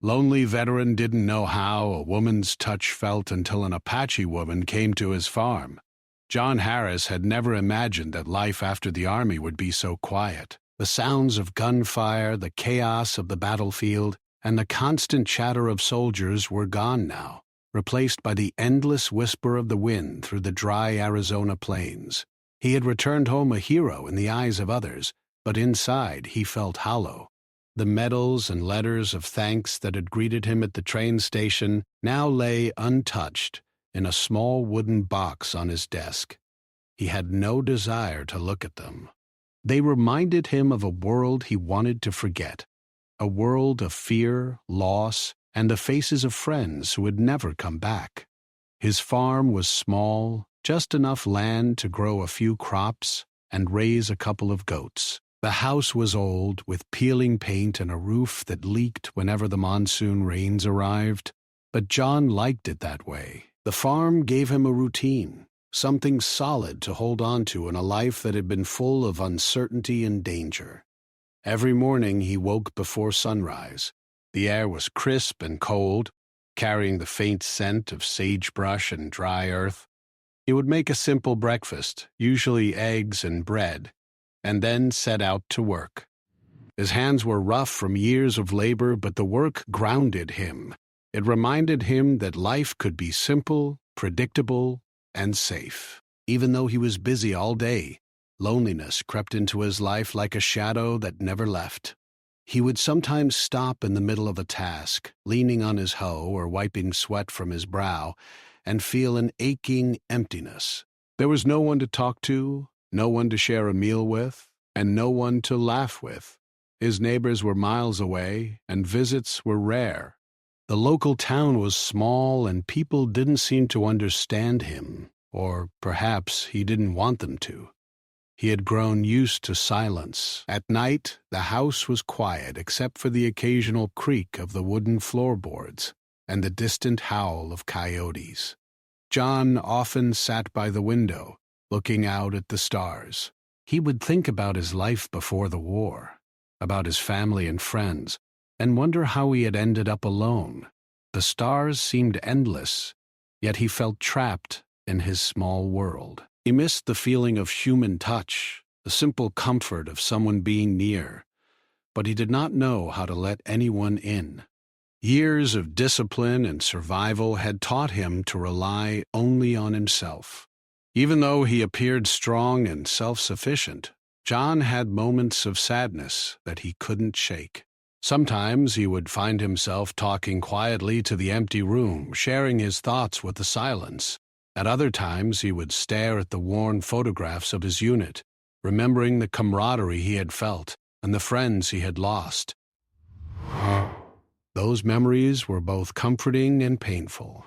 Lonely veteran didn't know how a woman's touch felt until an Apache woman came to his farm. John Harris had never imagined that life after the army would be so quiet. The sounds of gunfire, the chaos of the battlefield, and the constant chatter of soldiers were gone now, replaced by the endless whisper of the wind through the dry Arizona plains. He had returned home a hero in the eyes of others, but inside he felt hollow. The medals and letters of thanks that had greeted him at the train station now lay untouched in a small wooden box on his desk. He had no desire to look at them. They reminded him of a world he wanted to forget, a world of fear, loss, and the faces of friends who would never come back. His farm was small, just enough land to grow a few crops and raise a couple of goats. The house was old, with peeling paint and a roof that leaked whenever the monsoon rains arrived, but John liked it that way. The farm gave him a routine, something solid to hold on to in a life that had been full of uncertainty and danger. Every morning he woke before sunrise. The air was crisp and cold, carrying the faint scent of sagebrush and dry earth. He would make a simple breakfast, usually eggs and bread, and then set out to work. His hands were rough from years of labor, but the work grounded him. It reminded him that life could be simple, predictable, and safe. Even though he was busy all day, loneliness crept into his life like a shadow that never left. He would sometimes stop in the middle of a task, leaning on his hoe or wiping sweat from his brow, and feel an aching emptiness. There was no one to talk to, no one to share a meal with, and no one to laugh with. His neighbors were miles away, and visits were rare. The local town was small, and people didn't seem to understand him, or perhaps he didn't want them to. He had grown used to silence. At night, the house was quiet except for the occasional creak of the wooden floorboards and the distant howl of coyotes. John often sat by the window, looking out at the stars. He would think about his life before the war, about his family and friends, and wonder how he had ended up alone. The stars seemed endless, yet he felt trapped in his small world. He missed the feeling of human touch, the simple comfort of someone being near, but he did not know how to let anyone in. Years of discipline and survival had taught him to rely only on himself. Even though he appeared strong and self-sufficient, John had moments of sadness that he couldn't shake. Sometimes he would find himself talking quietly to the empty room, sharing his thoughts with the silence. At other times he would stare at the worn photographs of his unit, remembering the camaraderie he had felt and the friends he had lost. Those memories were both comforting and painful.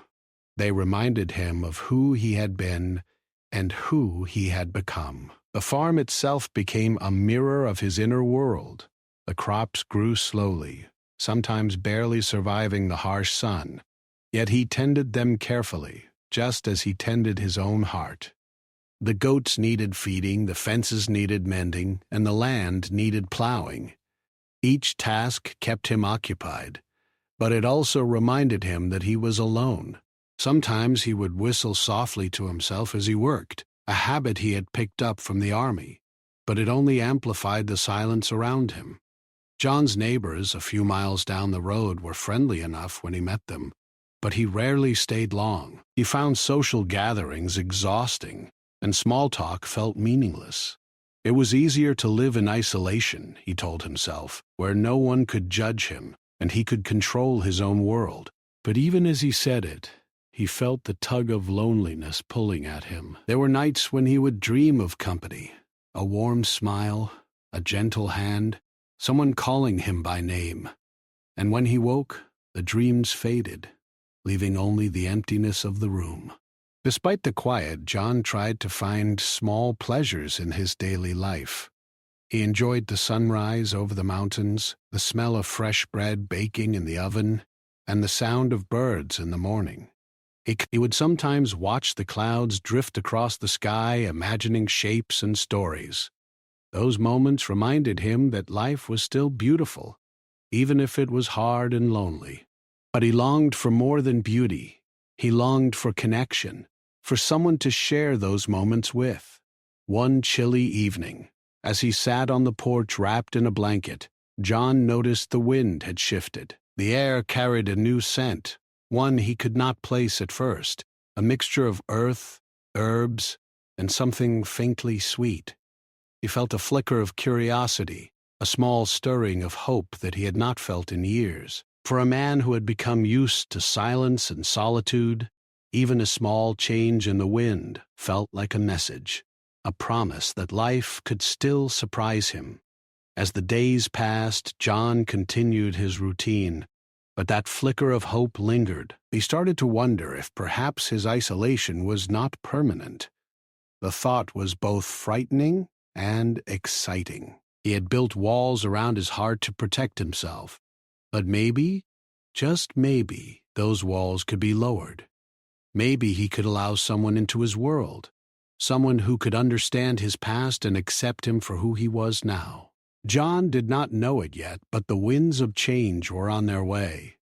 They reminded him of who he had been and who he had become. The farm itself became a mirror of his inner world. The crops grew slowly, sometimes barely surviving the harsh sun, yet he tended them carefully, just as he tended his own heart. The goats needed feeding, the fences needed mending, and the land needed plowing. Each task kept him occupied, but it also reminded him that he was alone. Sometimes he would whistle softly to himself as he worked, a habit he had picked up from the army, but it only amplified the silence around him. John's neighbors a few miles down the road were friendly enough when he met them, but he rarely stayed long. He found social gatherings exhausting, and small talk felt meaningless. It was easier to live in isolation, he told himself, where no one could judge him, and he could control his own world. But even as he said it, he felt the tug of loneliness pulling at him. There were nights when he would dream of company, a warm smile, a gentle hand, someone calling him by name. And when he woke, the dreams faded, leaving only the emptiness of the room. Despite the quiet, John tried to find small pleasures in his daily life. He enjoyed the sunrise over the mountains, the smell of fresh bread baking in the oven, and the sound of birds in the morning. He would sometimes watch the clouds drift across the sky, imagining shapes and stories. Those moments reminded him that life was still beautiful, even if it was hard and lonely. But he longed for more than beauty. He longed for connection, for someone to share those moments with. One chilly evening, as he sat on the porch wrapped in a blanket, John noticed the wind had shifted. The air carried a new scent, one he could not place at first, a mixture of earth, herbs, and something faintly sweet. He felt a flicker of curiosity, a small stirring of hope that he had not felt in years. For a man who had become used to silence and solitude, even a small change in the wind felt like a message, a promise that life could still surprise him. As the days passed, John continued his routine, but that flicker of hope lingered. He started to wonder if perhaps his isolation was not permanent. The thought was both frightening and exciting. He had built walls around his heart to protect himself, but maybe, just maybe, those walls could be lowered. Maybe he could allow someone into his world, someone who could understand his past and accept him for who he was now. John did not know it yet, but the winds of change were on their way.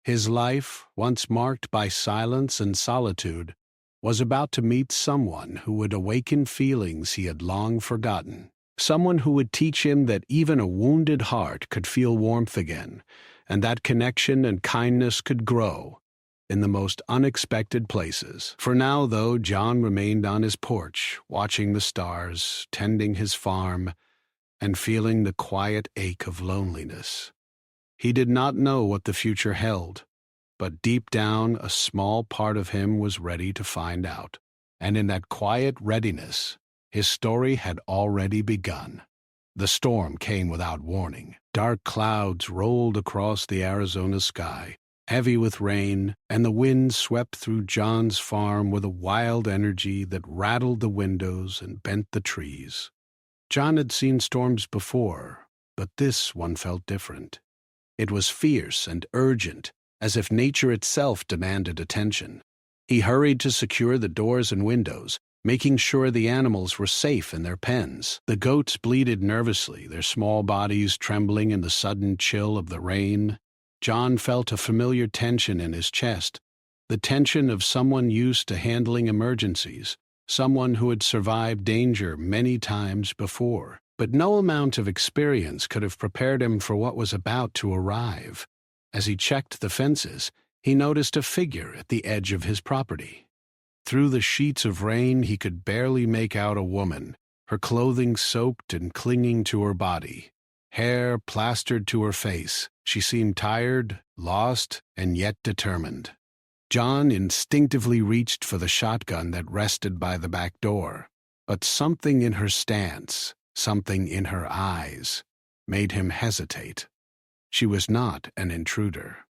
His life, once marked by silence and solitude, was about to meet someone who would awaken feelings he had long forgotten. Someone who would teach him that even a wounded heart could feel warmth again, and that connection and kindness could grow in the most unexpected places. For now, though, John remained on his porch, watching the stars, tending his farm, and feeling the quiet ache of loneliness. He did not know what the future held, but deep down a small part of him was ready to find out. And in that quiet readiness, his story had already begun. The storm came without warning. Dark clouds rolled across the Arizona sky, heavy with rain, and the wind swept through John's farm with a wild energy that rattled the windows and bent the trees. John had seen storms before, but this one felt different. It was fierce and urgent, as if nature itself demanded attention. He hurried to secure the doors and windows, making sure the animals were safe in their pens. The goats bleated nervously, their small bodies trembling in the sudden chill of the rain. John felt a familiar tension in his chest, the tension of someone used to handling emergencies, someone who had survived danger many times before. But no amount of experience could have prepared him for what was about to arrive. As he checked the fences, he noticed a figure at the edge of his property. Through the sheets of rain, he could barely make out a woman, her clothing soaked and clinging to her body, hair plastered to her face. She seemed tired, lost, and yet determined. John instinctively reached for the shotgun that rested by the back door, but something in her stance, something in her eyes, made him hesitate. She was not an intruder.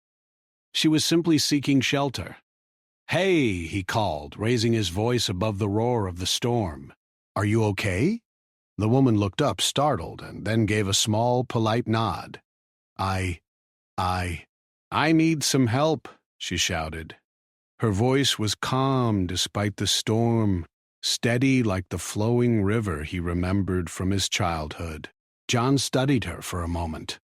She was simply seeking shelter. "Hey," he called, raising his voice above the roar of the storm. "Are you okay?" The woman looked up, startled, and then gave a small, polite nod. I need some help," she shouted. Her voice was calm despite the storm, steady like the flowing river he remembered from his childhood. John studied her for a moment.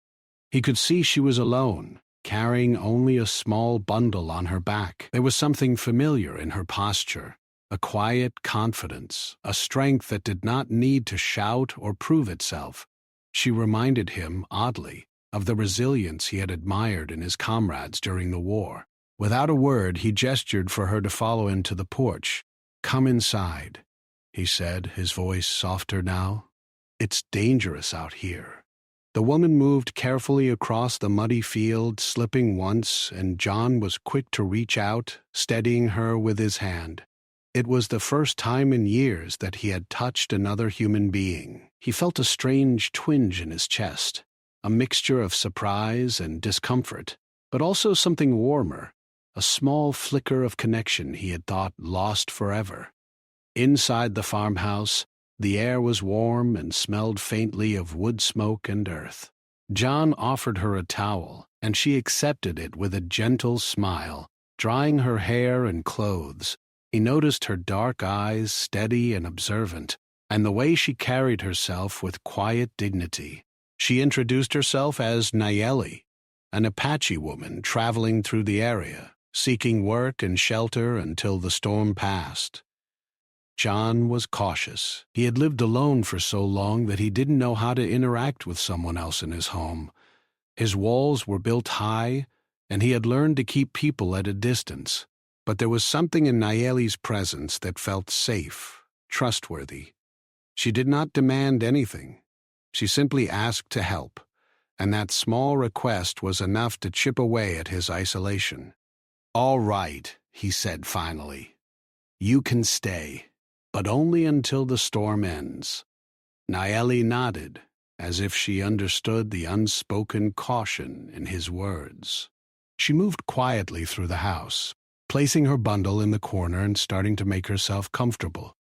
He could see she was alone, carrying only a small bundle on her back. There was something familiar in her posture, a quiet confidence, a strength that did not need to shout or prove itself. She reminded him, oddly, of the resilience he had admired in his comrades during the war. Without a word, he gestured for her to follow him to the porch. "Come inside," he said, his voice softer now. "It's dangerous out here." The woman moved carefully across the muddy field, slipping once, and John was quick to reach out, steadying her with his hand. It was the first time in years that he had touched another human being. He felt a strange twinge in his chest, a mixture of surprise and discomfort, but also something warmer, a small flicker of connection he had thought lost forever. Inside the farmhouse, the air was warm and smelled faintly of wood smoke and earth. John offered her a towel, and she accepted it with a gentle smile, drying her hair and clothes. He noticed her dark eyes, steady and observant, and the way she carried herself with quiet dignity. She introduced herself as Nayeli, an Apache woman traveling through the area, seeking work and shelter until the storm passed. John was cautious. He had lived alone for so long that he didn't know how to interact with someone else in his home. His walls were built high, and he had learned to keep people at a distance. But there was something in Nayeli's presence that felt safe, trustworthy. She did not demand anything. She simply asked to help, and that small request was enough to chip away at his isolation. "All right," he said finally. "You can stay, but only until the storm ends." Nayeli nodded, as if she understood the unspoken caution in his words. She moved quietly through the house, placing her bundle in the corner and starting to make herself comfortable.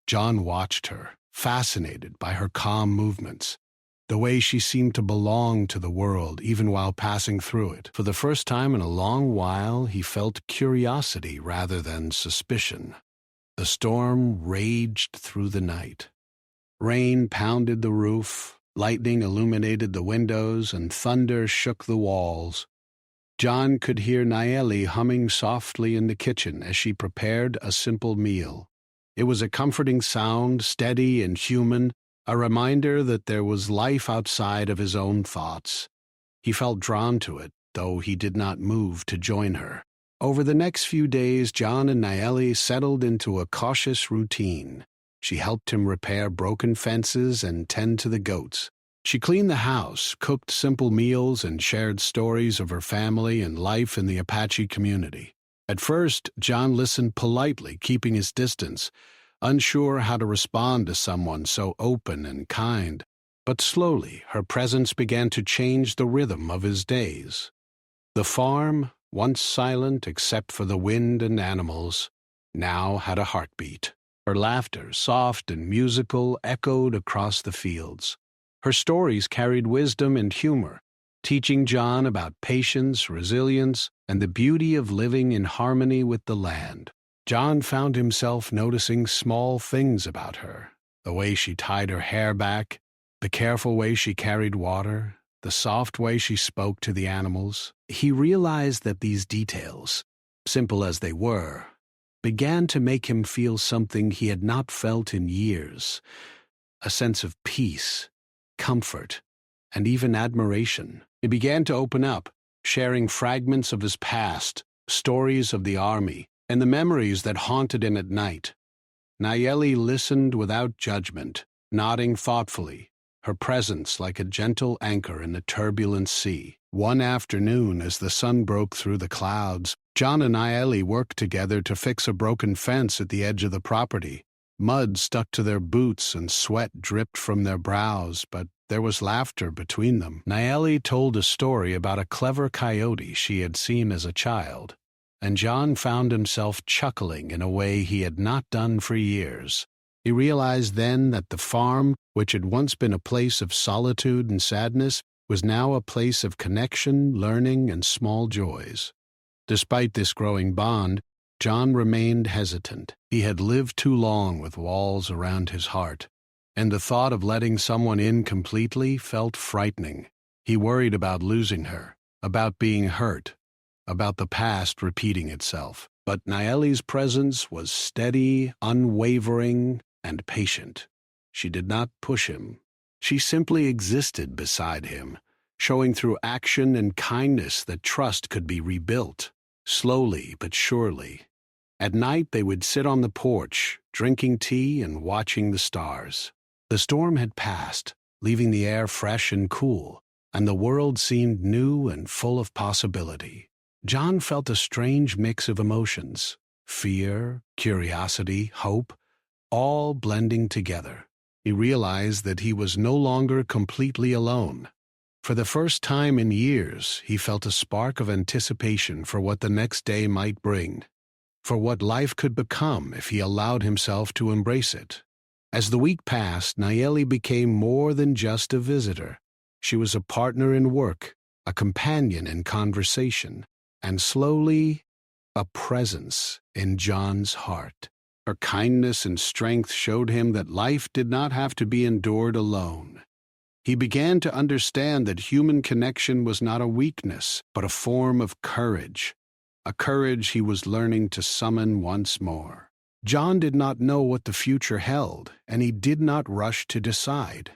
John watched her, fascinated by her calm movements, the way she seemed to belong to the world even while passing through it. For the first time in a long while, he felt curiosity rather than suspicion. The storm raged through the night. Rain pounded the roof, lightning illuminated the windows, and thunder shook the walls. John could hear Nayeli humming softly in the kitchen as she prepared a simple meal. It was a comforting sound, steady and human, a reminder that there was life outside of his own thoughts. He felt drawn to it, though he did not move to join her. Over the next few days, John and Nayeli settled into a cautious routine. She helped him repair broken fences and tend to the goats. She cleaned the house, cooked simple meals, and shared stories of her family and life in the Apache community. At first, John listened politely, keeping his distance, unsure how to respond to someone so open and kind. But slowly, her presence began to change the rhythm of his days. The farm, once silent except for the wind and animals, now had a heartbeat. Her laughter, soft and musical, echoed across the fields. Her stories carried wisdom and humor, teaching John about patience, resilience, and the beauty of living in harmony with the land. John found himself noticing small things about her, the way she tied her hair back, the careful way she carried water, the soft way she spoke to the animals. He realized that these details, simple as they were, began to make him feel something he had not felt in years, a sense of peace, comfort, and even admiration. He began to open up, sharing fragments of his past, stories of the army, and the memories that haunted him at night. Nayeli listened without judgment, nodding thoughtfully, her presence like a gentle anchor in a turbulent sea. One afternoon, as the sun broke through the clouds, John and Nayeli worked together to fix a broken fence at the edge of the property. Mud stuck to their boots and sweat dripped from their brows, but there was laughter between them. Nayeli told a story about a clever coyote she had seen as a child, and John found himself chuckling in a way he had not done for years. He realized then that the farm, which had once been a place of solitude and sadness, was now a place of connection, learning, and small joys. Despite this growing bond, John remained hesitant. He had lived too long with walls around his heart, and the thought of letting someone in completely felt frightening. He worried about losing her, about being hurt, about the past repeating itself. But Nayeli's presence was steady, unwavering, and patient. She did not push him. She simply existed beside him, showing through action and kindness that trust could be rebuilt, slowly but surely. At night they would sit on the porch, drinking tea and watching the stars. The storm had passed, leaving the air fresh and cool, and the world seemed new and full of possibility. John felt a strange mix of emotions, fear, curiosity, hope, all blending together. He realized that he was no longer completely alone. For the first time in years, he felt a spark of anticipation for what the next day might bring, for what life could become if he allowed himself to embrace it. As the week passed, Nayeli became more than just a visitor. She was a partner in work, a companion in conversation, and slowly, a presence in John's heart. Her kindness and strength showed him that life did not have to be endured alone. He began to understand that human connection was not a weakness, but a form of courage, a courage he was learning to summon once more. John did not know what the future held, and he did not rush to decide.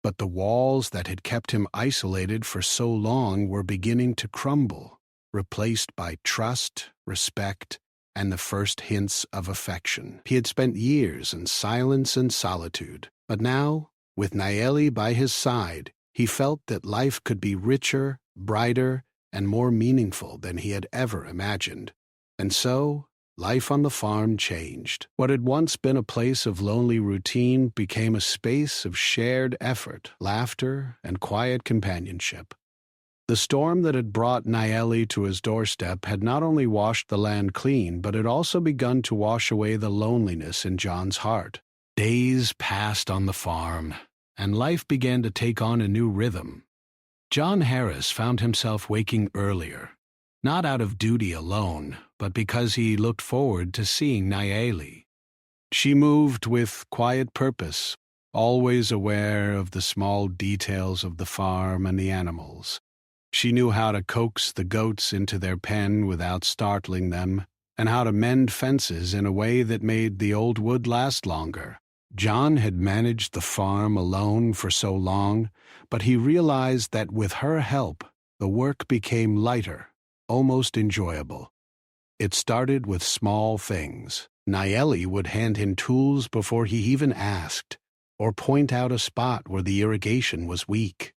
But the walls that had kept him isolated for so long were beginning to crumble, replaced by trust, respect, and the first hints of affection. He had spent years in silence and solitude, but now, with Nayeli by his side, he felt that life could be richer, brighter, and more meaningful than he had ever imagined. And so, life on the farm changed. What had once been a place of lonely routine became a space of shared effort, laughter, and quiet companionship. The storm that had brought Nayeli to his doorstep had not only washed the land clean, but had also begun to wash away the loneliness in John's heart. Days passed on the farm, and life began to take on a new rhythm. John Harris found himself waking earlier, not out of duty alone, but because he looked forward to seeing Nayeli. She moved with quiet purpose, always aware of the small details of the farm and the animals. She knew how to coax the goats into their pen without startling them, and how to mend fences in a way that made the old wood last longer. John had managed the farm alone for so long, but he realized that with her help, the work became lighter, almost enjoyable. It started with small things. Nayeli would hand him tools before he even asked, or point out a spot where the irrigation was weak.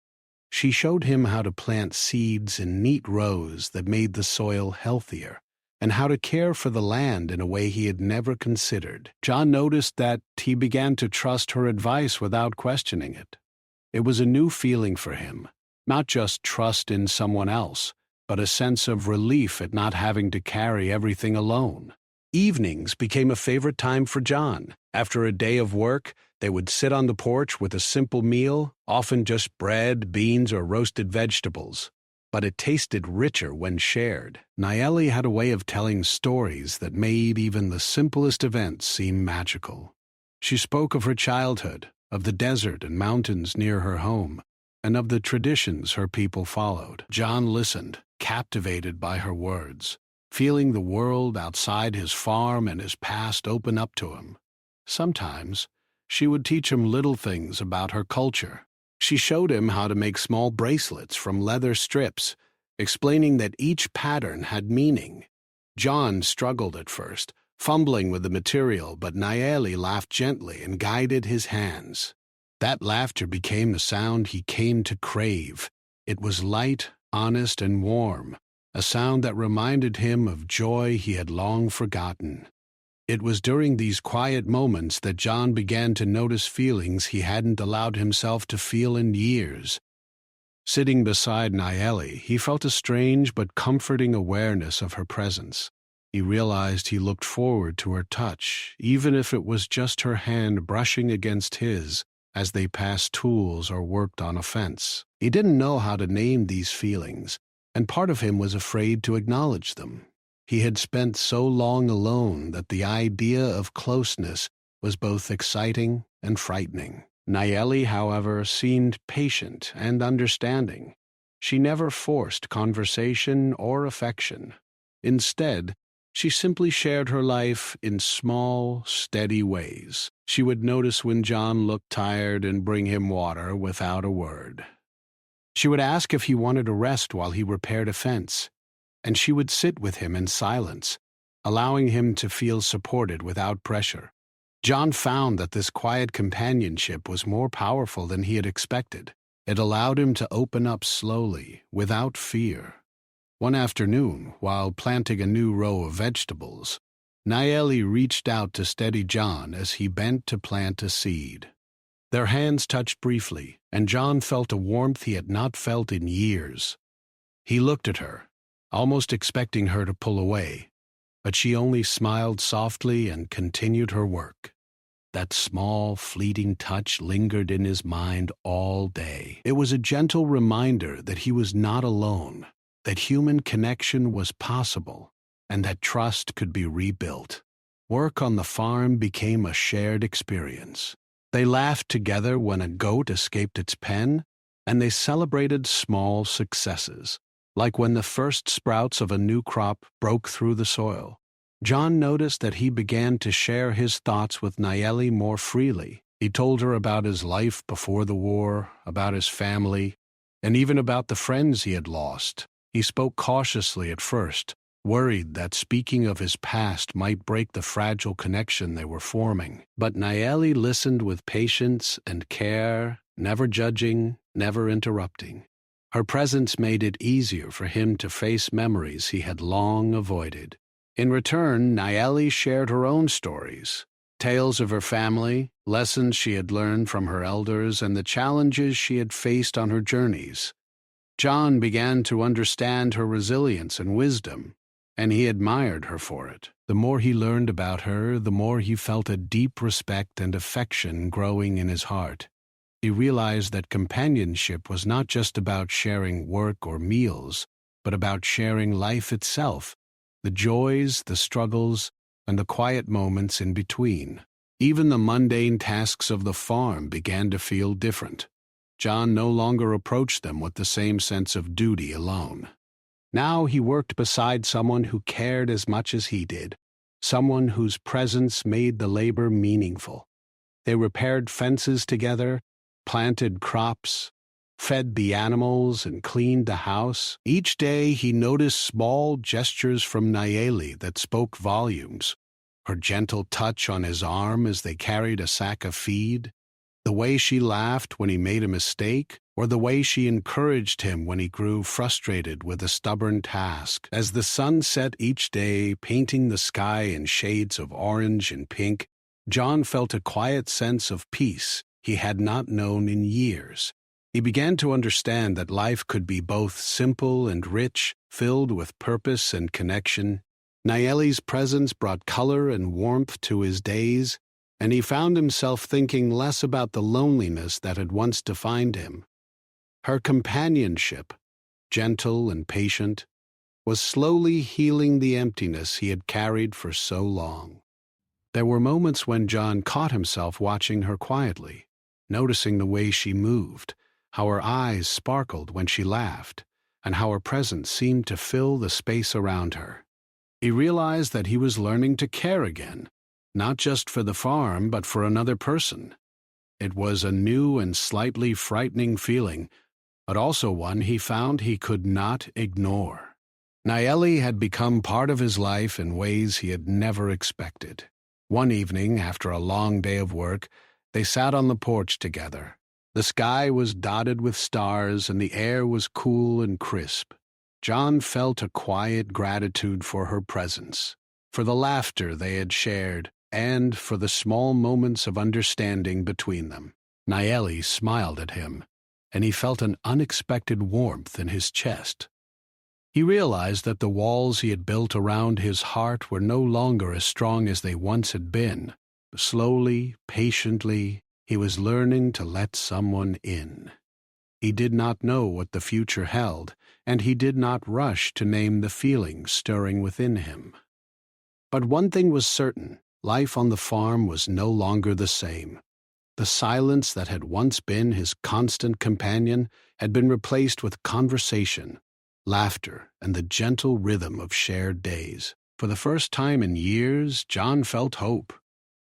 She showed him how to plant seeds in neat rows that made the soil healthier, and how to care for the land in a way he had never considered. John noticed that he began to trust her advice without questioning it. It was a new feeling for him, not just trust in someone else, but a sense of relief at not having to carry everything alone. Evenings became a favorite time for John. After a day of work, they would sit on the porch with a simple meal, often just bread, beans, or roasted vegetables. But it tasted richer when shared. Nayeli had a way of telling stories that made even the simplest events seem magical. She spoke of her childhood, of the desert and mountains near her home, and of the traditions her people followed. John listened, captivated by her words, feeling the world outside his farm and his past open up to him. Sometimes, she would teach him little things about her culture. She showed him how to make small bracelets from leather strips, explaining that each pattern had meaning. John struggled at first, fumbling with the material, but Nayeli laughed gently and guided his hands. That laughter became the sound he came to crave. It was light, honest, and warm, a sound that reminded him of joy he had long forgotten. It was during these quiet moments that John began to notice feelings he hadn't allowed himself to feel in years. Sitting beside Nayeli, he felt a strange but comforting awareness of her presence. He realized he looked forward to her touch, even if it was just her hand brushing against his as they passed tools or worked on a fence. He didn't know how to name these feelings, and part of him was afraid to acknowledge them. He had spent so long alone that the idea of closeness was both exciting and frightening. Nayeli, however, seemed patient and understanding. She never forced conversation or affection. Instead, she simply shared her life in small, steady ways. She would notice when John looked tired and bring him water without a word. She would ask if he wanted a rest while he repaired a fence, and she would sit with him in silence, allowing him to feel supported without pressure. John found that this quiet companionship was more powerful than he had expected. It allowed him to open up slowly, without fear. One afternoon, while planting a new row of vegetables, Nayeli reached out to steady John as he bent to plant a seed. Their hands touched briefly, and John felt a warmth he had not felt in years. He looked at her, almost expecting her to pull away, but she only smiled softly and continued her work. That small, fleeting touch lingered in his mind all day. It was a gentle reminder that he was not alone, that human connection was possible, and that trust could be rebuilt. Work on the farm became a shared experience. They laughed together when a goat escaped its pen, and they celebrated small successes, like when the first sprouts of a new crop broke through the soil. John noticed that he began to share his thoughts with Nayeli more freely. He told her about his life before the war, about his family, and even about the friends he had lost. He spoke cautiously at first, worried that speaking of his past might break the fragile connection they were forming. But Nayeli listened with patience and care, never judging, never interrupting. Her presence made it easier for him to face memories he had long avoided. In return, Nayeli shared her own stories, tales of her family, lessons she had learned from her elders, and the challenges she had faced on her journeys. John began to understand her resilience and wisdom, and he admired her for it. The more he learned about her, the more he felt a deep respect and affection growing in his heart. He realized that companionship was not just about sharing work or meals, but about sharing life itself, the joys, the struggles, and the quiet moments in between. Even the mundane tasks of the farm began to feel different. John no longer approached them with the same sense of duty alone. Now he worked beside someone who cared as much as he did, someone whose presence made the labor meaningful. They repaired fences together, planted crops, fed the animals, and cleaned the house. Each day he noticed small gestures from Nayeli that spoke volumes. Her gentle touch on his arm as they carried a sack of feed, the way she laughed when he made a mistake, or the way she encouraged him when he grew frustrated with a stubborn task. As the sun set each day, painting the sky in shades of orange and pink, John felt a quiet sense of peace he had not known in years. He began to understand that life could be both simple and rich, filled with purpose and connection. Nayeli's presence brought color and warmth to his days, and he found himself thinking less about the loneliness that had once defined him. Her companionship, gentle and patient, was slowly healing the emptiness he had carried for so long. There were moments when John caught himself watching her quietly, noticing the way she moved, how her eyes sparkled when she laughed, and how her presence seemed to fill the space around her. He realized that he was learning to care again, not just for the farm, but for another person. It was a new and slightly frightening feeling, but also one he found he could not ignore. Nayeli had become part of his life in ways he had never expected. One evening, after a long day of work, they sat on the porch together. The sky was dotted with stars and the air was cool and crisp. John felt a quiet gratitude for her presence, for the laughter they had shared, and for the small moments of understanding between them. Nayeli smiled at him, and he felt an unexpected warmth in his chest. He realized that the walls he had built around his heart were no longer as strong as they once had been. Slowly, patiently, he was learning to let someone in. He did not know what the future held, and he did not rush to name the feelings stirring within him. But one thing was certain: life on the farm was no longer the same. The silence that had once been his constant companion had been replaced with conversation, laughter, and the gentle rhythm of shared days. For the first time in years, John felt hope,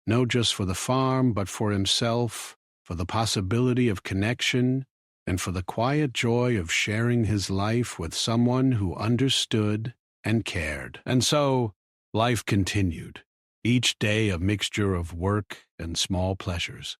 not just for the farm, but for himself, for the possibility of connection, and for the quiet joy of sharing his life with someone who understood and cared. And so, life continued, each day a mixture of work and small pleasures.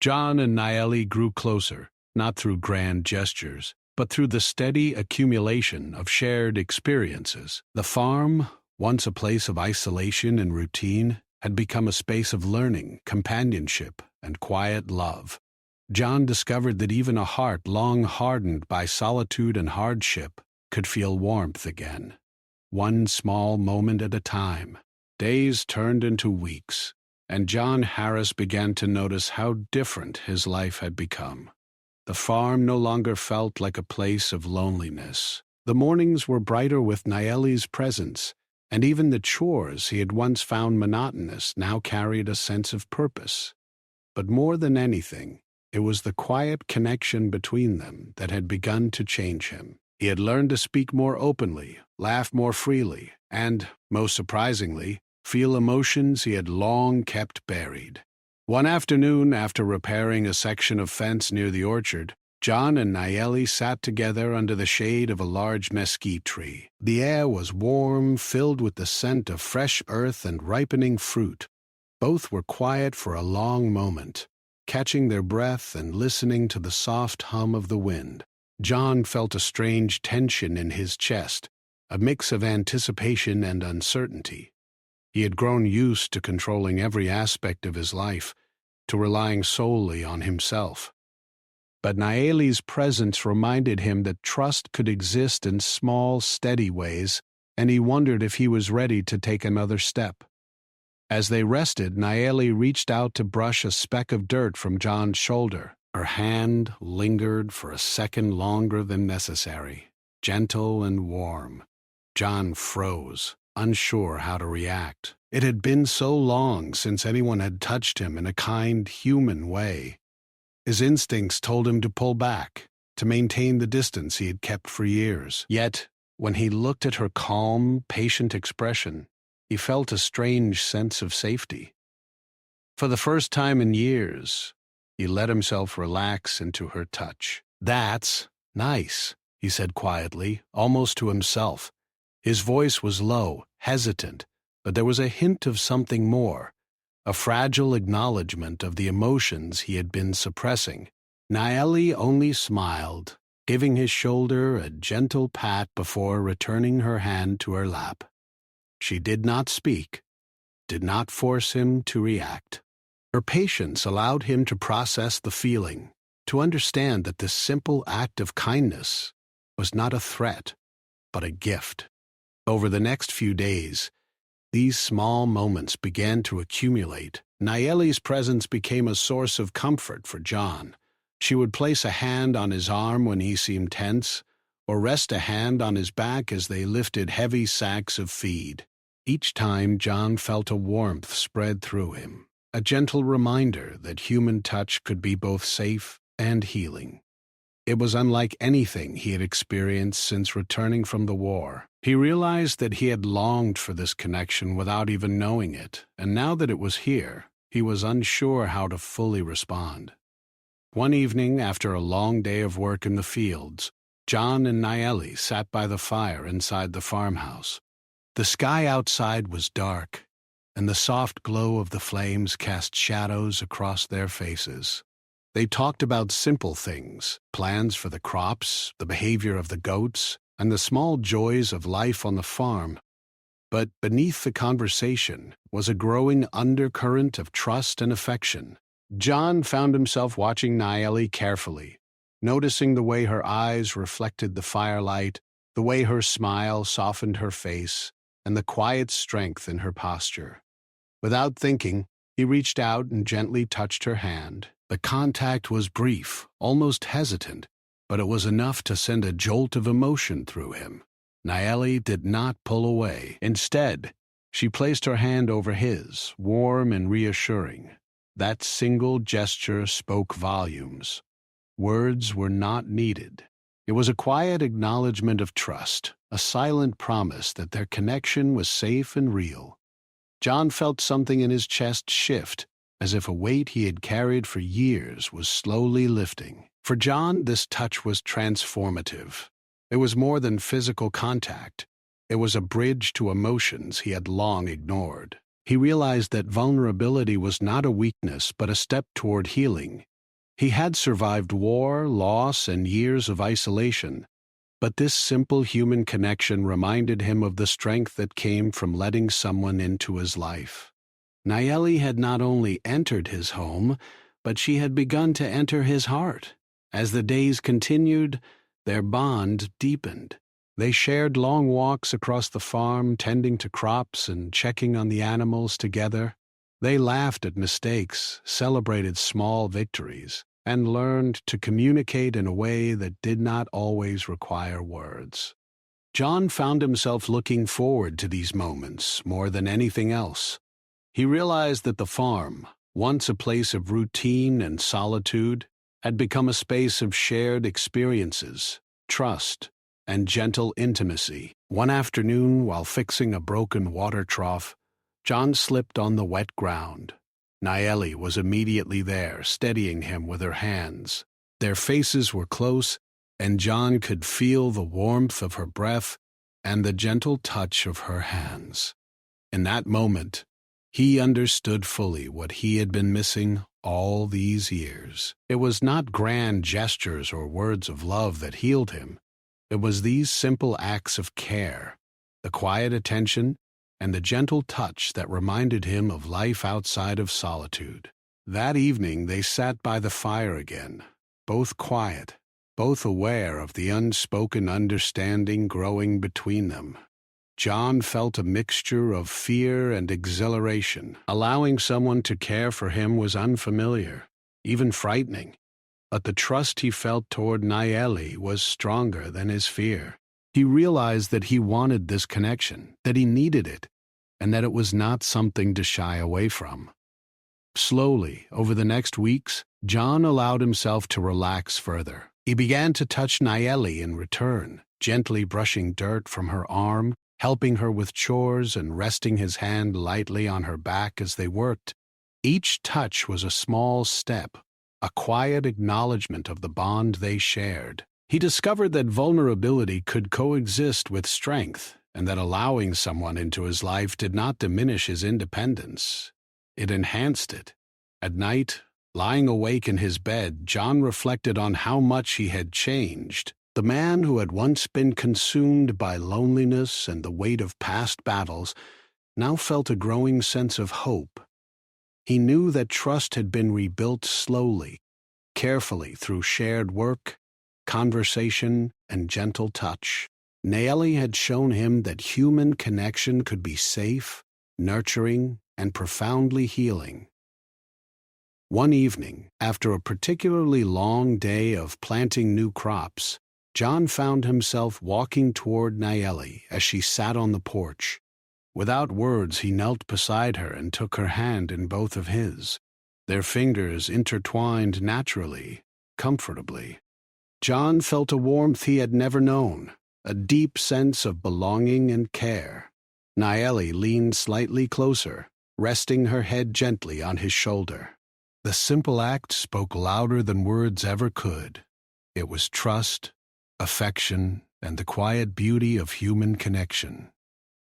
John and Nayeli grew closer, not through grand gestures, but through the steady accumulation of shared experiences. The farm, once a place of isolation and routine, had become a space of learning, companionship, and quiet love. John discovered that even a heart long hardened by solitude and hardship could feel warmth again. One small moment at a time. Days turned into weeks, and John Harris began to notice how different his life had become. The farm no longer felt like a place of loneliness. The mornings were brighter with Nayeli's presence, and even the chores he had once found monotonous now carried a sense of purpose. But more than anything, It was the quiet connection between them that had begun to change him. He had learned to speak more openly, laugh more freely, and, most surprisingly, feel emotions he had long kept buried. One afternoon, after repairing a section of fence near the orchard, John and Nayeli sat together under the shade of a large mesquite tree. The air was warm, filled with the scent of fresh earth and ripening fruit. Both were quiet for a long moment, catching their breath and listening to the soft hum of the wind. John felt a strange tension in his chest, a mix of anticipation and uncertainty. He had grown used to controlling every aspect of his life, to relying solely on himself. But Nayeli's presence reminded him that trust could exist in small, steady ways, and he wondered if he was ready to take another step. As they rested, Nayeli reached out to brush a speck of dirt from John's shoulder. Her hand lingered for a second longer than necessary, gentle and warm. John froze, unsure how to react. It had been so long since anyone had touched him in a kind, human way. His instincts told him to pull back, to maintain the distance he had kept for years. Yet, when he looked at her calm, patient expression, he felt a strange sense of safety. For the first time in years, he let himself relax into her touch. "That's nice," he said quietly, almost to himself. His voice was low, hesitant, but there was a hint of something more, a fragile acknowledgement of the emotions he had been suppressing. Nayeli only smiled, giving his shoulder a gentle pat before returning her hand to her lap. She did not speak, did not force him to react. Her patience allowed him to process the feeling, to understand that this simple act of kindness was not a threat, but a gift. Over the next few days, these small moments began to accumulate. Nayeli's presence became a source of comfort for John. She would place a hand on his arm when he seemed tense, or rest a hand on his back as they lifted heavy sacks of feed. Each time, John felt a warmth spread through him, a gentle reminder that human touch could be both safe and healing. It was unlike anything he had experienced since returning from the war. He realized that he had longed for this connection without even knowing it, and now that it was here, he was unsure how to fully respond. One evening, after a long day of work in the fields, John and Nayeli sat by the fire inside the farmhouse. The sky outside was dark, and the soft glow of the flames cast shadows across their faces. They talked about simple things, plans for the crops, the behavior of the goats, and the small joys of life on the farm. But beneath the conversation was a growing undercurrent of trust and affection. John found himself watching Nayeli carefully, noticing the way her eyes reflected the firelight, the way her smile softened her face, and the quiet strength in her posture. Without thinking, he reached out and gently touched her hand. The contact was brief, almost hesitant, but it was enough to send a jolt of emotion through him. Nayeli did not pull away. Instead, she placed her hand over his, warm and reassuring. That single gesture spoke volumes. Words were not needed. It was a quiet acknowledgement of trust, a silent promise that their connection was safe and real. John felt something in his chest shift, as if a weight he had carried for years was slowly lifting. For John, this touch was transformative. It was more than physical contact. It was a bridge to emotions he had long ignored. He realized that vulnerability was not a weakness but a step toward healing. He had survived war, loss, and years of isolation, but this simple human connection reminded him of the strength that came from letting someone into his life. Nayeli had not only entered his home, but she had begun to enter his heart. As the days continued, their bond deepened. They shared long walks across the farm, tending to crops and checking on the animals together. They laughed at mistakes, celebrated small victories, and learned to communicate in a way that did not always require words. John found himself looking forward to these moments more than anything else. He realized that the farm, once a place of routine and solitude, had become a space of shared experiences, trust, and gentle intimacy. One afternoon, while fixing a broken water trough, John slipped on the wet ground. Nayeli was immediately there, steadying him with her hands. Their faces were close, and John could feel the warmth of her breath and the gentle touch of her hands. In that moment, he understood fully what he had been missing all these years. It was not grand gestures or words of love that healed him. It was these simple acts of care, the quiet attention, and the gentle touch that reminded him of life outside of solitude. That evening they sat by the fire again, both quiet, both aware of the unspoken understanding growing between them. John felt a mixture of fear and exhilaration. Allowing someone to care for him was unfamiliar, even frightening, but the trust he felt toward Nayeli was stronger than his fear. He realized that he wanted this connection, that he needed it, and that it was not something to shy away from. Slowly, over the next weeks, John allowed himself to relax further. He began to touch Nayeli in return, gently brushing dirt from her arm, helping her with chores, and resting his hand lightly on her back as they worked. Each touch was a small step, a quiet acknowledgement of the bond they shared. He discovered that vulnerability could coexist with strength, and that allowing someone into his life did not diminish his independence. It enhanced it. At night, lying awake in his bed, John reflected on how much he had changed. The man who had once been consumed by loneliness and the weight of past battles now felt a growing sense of hope. He knew that trust had been rebuilt slowly, carefully through shared work, conversation, and gentle touch. Nayeli had shown him that human connection could be safe, nurturing, and profoundly healing. One evening, after a particularly long day of planting new crops, John found himself walking toward Nayeli as she sat on the porch. Without words, he knelt beside her and took her hand in both of his. Their fingers intertwined naturally, comfortably. John felt a warmth he had never known, a deep sense of belonging and care. Nayeli leaned slightly closer, resting her head gently on his shoulder. The simple act spoke louder than words ever could. It was trust, affection, and the quiet beauty of human connection.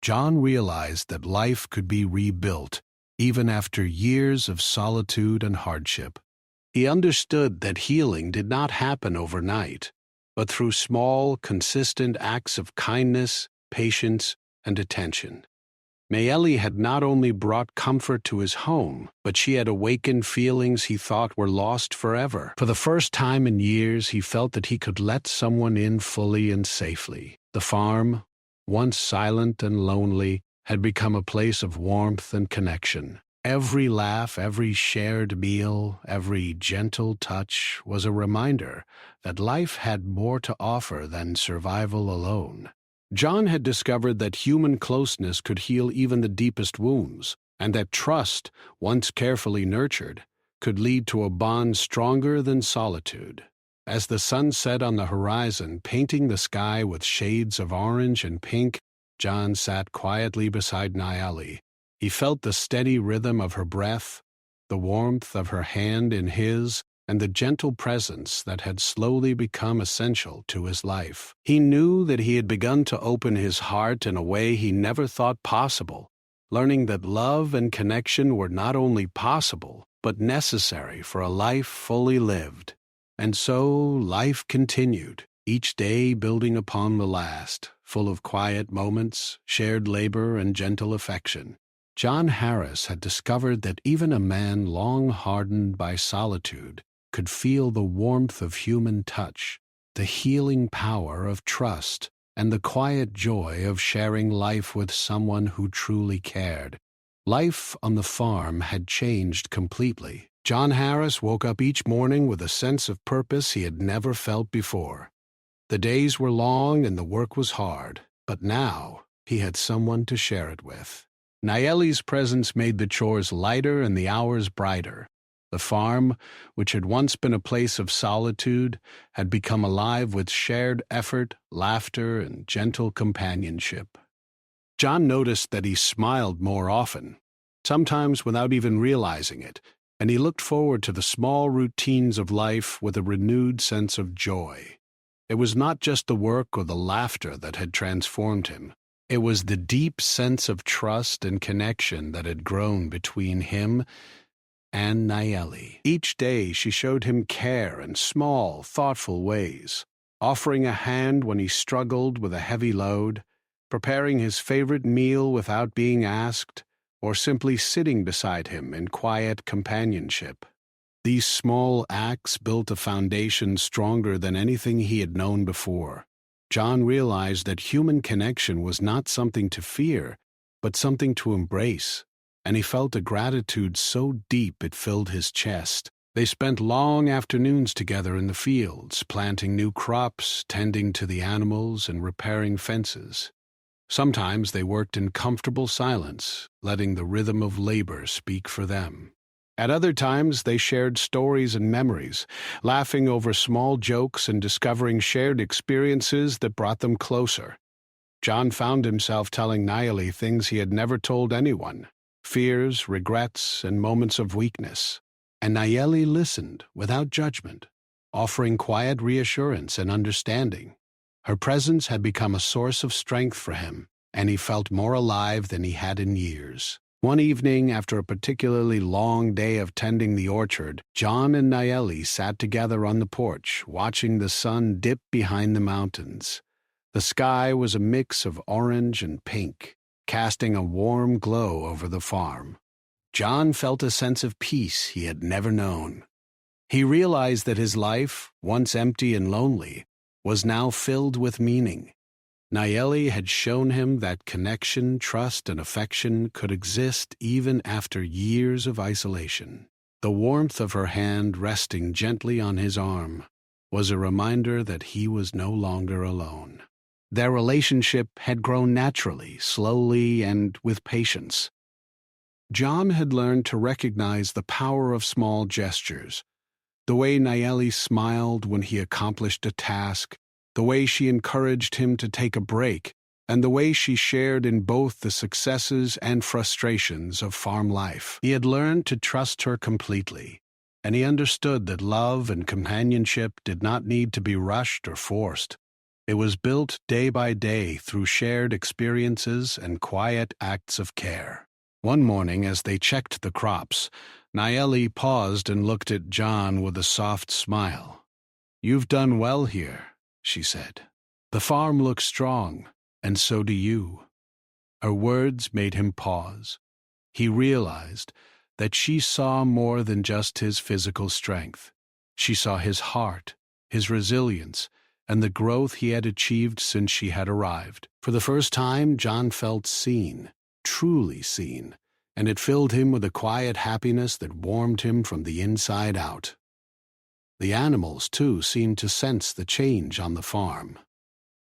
John realized that life could be rebuilt, even after years of solitude and hardship. He understood that healing did not happen overnight, but through small, consistent acts of kindness, patience, and attention. Nayeli had not only brought comfort to his home, but she had awakened feelings he thought were lost forever. For the first time in years, he felt that he could let someone in fully and safely. The farm, once silent and lonely, had become a place of warmth and connection. Every laugh, every shared meal, every gentle touch was a reminder that life had more to offer than survival alone. John had discovered that human closeness could heal even the deepest wounds, and that trust, once carefully nurtured, could lead to a bond stronger than solitude. As the sun set on the horizon, painting the sky with shades of orange and pink, John sat quietly beside Nayeli. He felt the steady rhythm of her breath, the warmth of her hand in his, and the gentle presence that had slowly become essential to his life. He knew that he had begun to open his heart in a way he never thought possible, learning that love and connection were not only possible, but necessary for a life fully lived. And so life continued, each day building upon the last, full of quiet moments, shared labor, and gentle affection. John Harris had discovered that even a man long hardened by solitude could feel the warmth of human touch, the healing power of trust, and the quiet joy of sharing life with someone who truly cared. Life on the farm had changed completely. John Harris woke up each morning with a sense of purpose he had never felt before. The days were long and the work was hard, but now he had someone to share it with. Nayeli's presence made the chores lighter and the hours brighter. The farm, which had once been a place of solitude, had become alive with shared effort, laughter, and gentle companionship. John noticed that he smiled more often, sometimes without even realizing it, and he looked forward to the small routines of life with a renewed sense of joy. It was not just the work or the laughter that had transformed him. It was the deep sense of trust and connection that had grown between him and Nayeli. Each day she showed him care in small, thoughtful ways, offering a hand when he struggled with a heavy load, preparing his favorite meal without being asked, or simply sitting beside him in quiet companionship. These small acts built a foundation stronger than anything he had known before. John realized that human connection was not something to fear, but something to embrace, and he felt a gratitude so deep it filled his chest. They spent long afternoons together in the fields, planting new crops, tending to the animals, and repairing fences. Sometimes they worked in comfortable silence, letting the rhythm of labor speak for them. At other times, they shared stories and memories, laughing over small jokes and discovering shared experiences that brought them closer. John found himself telling Nayeli things he had never told anyone, fears, regrets, and moments of weakness. And Nayeli listened without judgment, offering quiet reassurance and understanding. Her presence had become a source of strength for him, and he felt more alive than he had in years. One evening, after a particularly long day of tending the orchard, John and Nayeli sat together on the porch, watching the sun dip behind the mountains. The sky was a mix of orange and pink, casting a warm glow over the farm. John felt a sense of peace he had never known. He realized that his life, once empty and lonely, was now filled with meaning. Nayeli had shown him that connection, trust, and affection could exist even after years of isolation. The warmth of her hand resting gently on his arm was a reminder that he was no longer alone. Their relationship had grown naturally, slowly, and with patience. John had learned to recognize the power of small gestures. The way Nayeli smiled when he accomplished a task, the way she encouraged him to take a break, and the way she shared in both the successes and frustrations of farm life. He had learned to trust her completely, and he understood that love and companionship did not need to be rushed or forced. It was built day by day through shared experiences and quiet acts of care. One morning, as they checked the crops, Nayeli paused and looked at John with a soft smile. "You've done well here," she said. "The farm looks strong, and so do you." Her words made him pause. He realized that she saw more than just his physical strength. She saw his heart, his resilience, and the growth he had achieved since she had arrived. For the first time, John felt seen, truly seen, and it filled him with a quiet happiness that warmed him from the inside out. The animals, too, seemed to sense the change on the farm.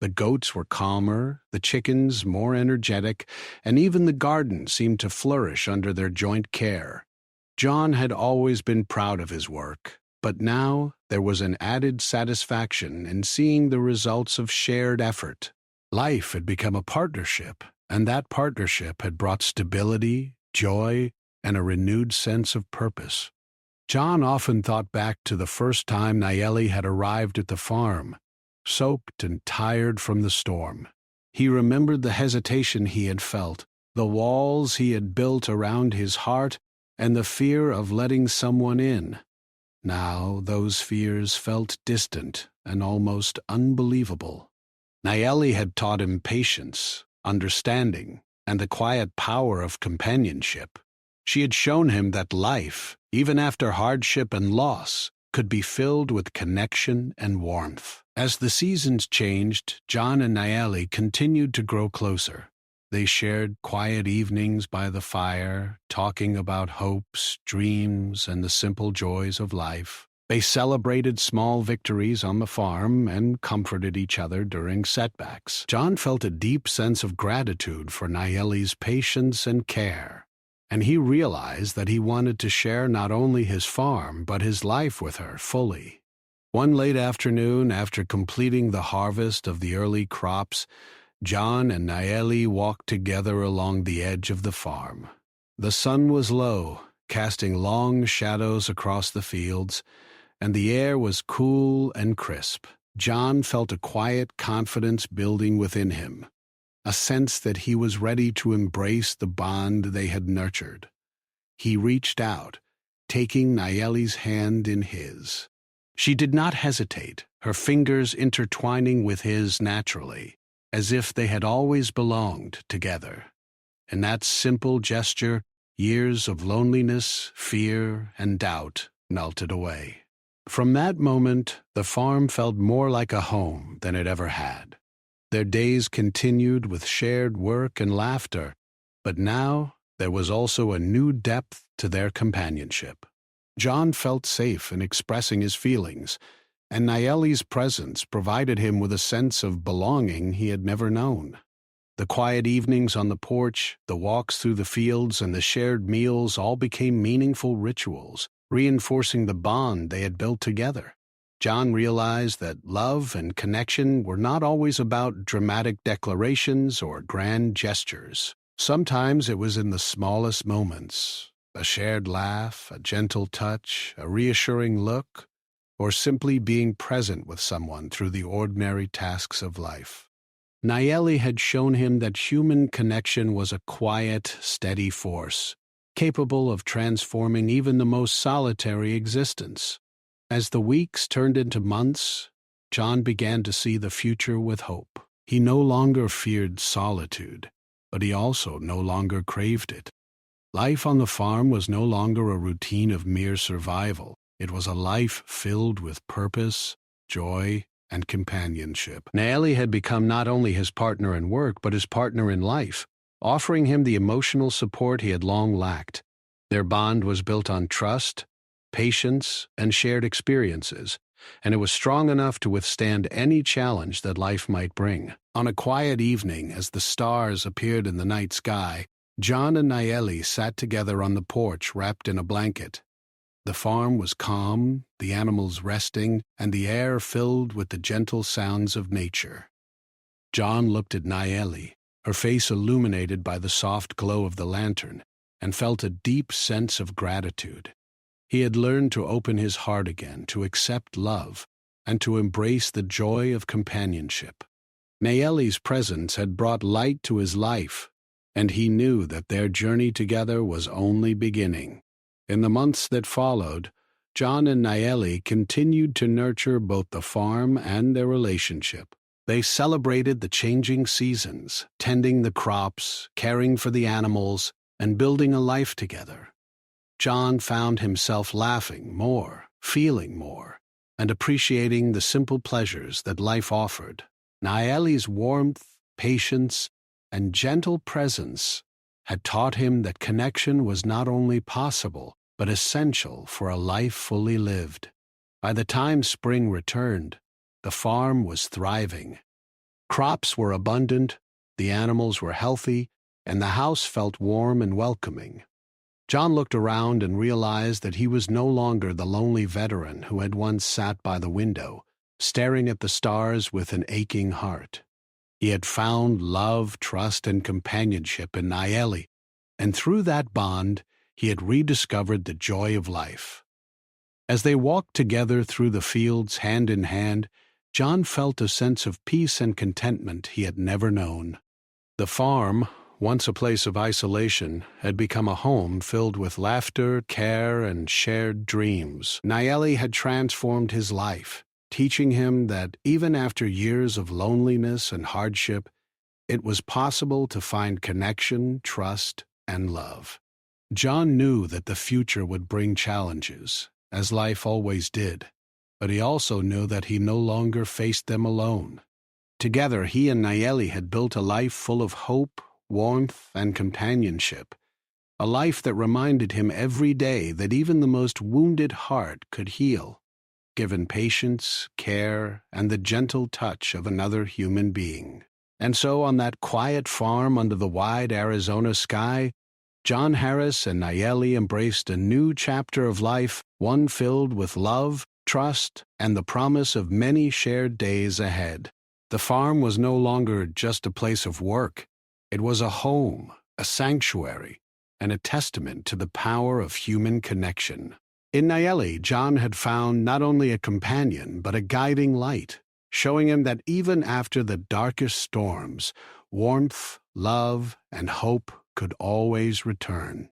The goats were calmer, the chickens more energetic, and even the garden seemed to flourish under their joint care. John had always been proud of his work, but now there was an added satisfaction in seeing the results of shared effort. Life had become a partnership, and that partnership had brought stability, joy, and a renewed sense of purpose. John often thought back to the first time Nayeli had arrived at the farm, soaked and tired from the storm. He remembered the hesitation he had felt, the walls he had built around his heart, and the fear of letting someone in. Now those fears felt distant and almost unbelievable. Nayeli had taught him patience, understanding, and the quiet power of companionship. She had shown him that life, even after hardship and loss, could be filled with connection and warmth. As the seasons changed, John and Nayeli continued to grow closer. They shared quiet evenings by the fire, talking about hopes, dreams, and the simple joys of life. They celebrated small victories on the farm and comforted each other during setbacks. John felt a deep sense of gratitude for Nayeli's patience and care, and he realized that he wanted to share not only his farm but his life with her fully. One late afternoon, after completing the harvest of the early crops, John and Nayeli walked together along the edge of the farm. The sun was low, casting long shadows across the fields, and the air was cool and crisp. John felt a quiet confidence building within him, a sense that he was ready to embrace the bond they had nurtured. He reached out, taking Nayeli's hand in his. She did not hesitate, her fingers intertwining with his naturally, as if they had always belonged together. In that simple gesture, years of loneliness, fear, and doubt melted away. From that moment, the farm felt more like a home than it ever had. Their days continued with shared work and laughter, but now there was also a new depth to their companionship. John felt safe in expressing his feelings, and Nayeli's presence provided him with a sense of belonging he had never known. The quiet evenings on the porch, the walks through the fields, and the shared meals all became meaningful rituals, reinforcing the bond they had built together. John realized that love and connection were not always about dramatic declarations or grand gestures. Sometimes it was in the smallest moments, a shared laugh, a gentle touch, a reassuring look, or simply being present with someone through the ordinary tasks of life. Nayeli had shown him that human connection was a quiet, steady force, capable of transforming even the most solitary existence. As the weeks turned into months, John began to see the future with hope. He no longer feared solitude, but he also no longer craved it. Life on the farm was no longer a routine of mere survival. It was a life filled with purpose, joy, and companionship. Nayeli had become not only his partner in work, but his partner in life, offering him the emotional support he had long lacked. Their bond was built on trust, patience, and shared experiences, and it was strong enough to withstand any challenge that life might bring. On a quiet evening, as the stars appeared in the night sky, John and Nayeli sat together on the porch wrapped in a blanket. The farm was calm, the animals resting, and the air filled with the gentle sounds of nature. John looked at Nayeli, her face illuminated by the soft glow of the lantern, and felt a deep sense of gratitude. He had learned to open his heart again, to accept love, and to embrace the joy of companionship. Nayeli's presence had brought light to his life, and he knew that their journey together was only beginning. In the months that followed, John and Nayeli continued to nurture both the farm and their relationship. They celebrated the changing seasons, tending the crops, caring for the animals, and building a life together. John found himself laughing more, feeling more, and appreciating the simple pleasures that life offered. Nayeli's warmth, patience, and gentle presence had taught him that connection was not only possible, but essential for a life fully lived. By the time spring returned, the farm was thriving. Crops were abundant, the animals were healthy, and the house felt warm and welcoming. John looked around and realized that he was no longer the lonely veteran who had once sat by the window, staring at the stars with an aching heart. He had found love, trust, and companionship in Nayeli, and through that bond, he had rediscovered the joy of life. As they walked together through the fields hand in hand, John felt a sense of peace and contentment he had never known. The farm, once a place of isolation, had become a home filled with laughter, care, and shared dreams. Nayeli had transformed his life, teaching him that even after years of loneliness and hardship, it was possible to find connection, trust, and love. John knew that the future would bring challenges, as life always did, but he also knew that he no longer faced them alone. Together, he and Nayeli had built a life full of hope, warmth, and companionship, a life that reminded him every day that even the most wounded heart could heal, given patience, care, and the gentle touch of another human being. And so on that quiet farm under the wide Arizona sky, John Harris and Nayeli embraced a new chapter of life, one filled with love, trust, and the promise of many shared days ahead. The farm was no longer just a place of work. It was a home, a sanctuary, and a testament to the power of human connection. In Nayeli, John had found not only a companion, but a guiding light, showing him that even after the darkest storms, warmth, love, and hope could always return.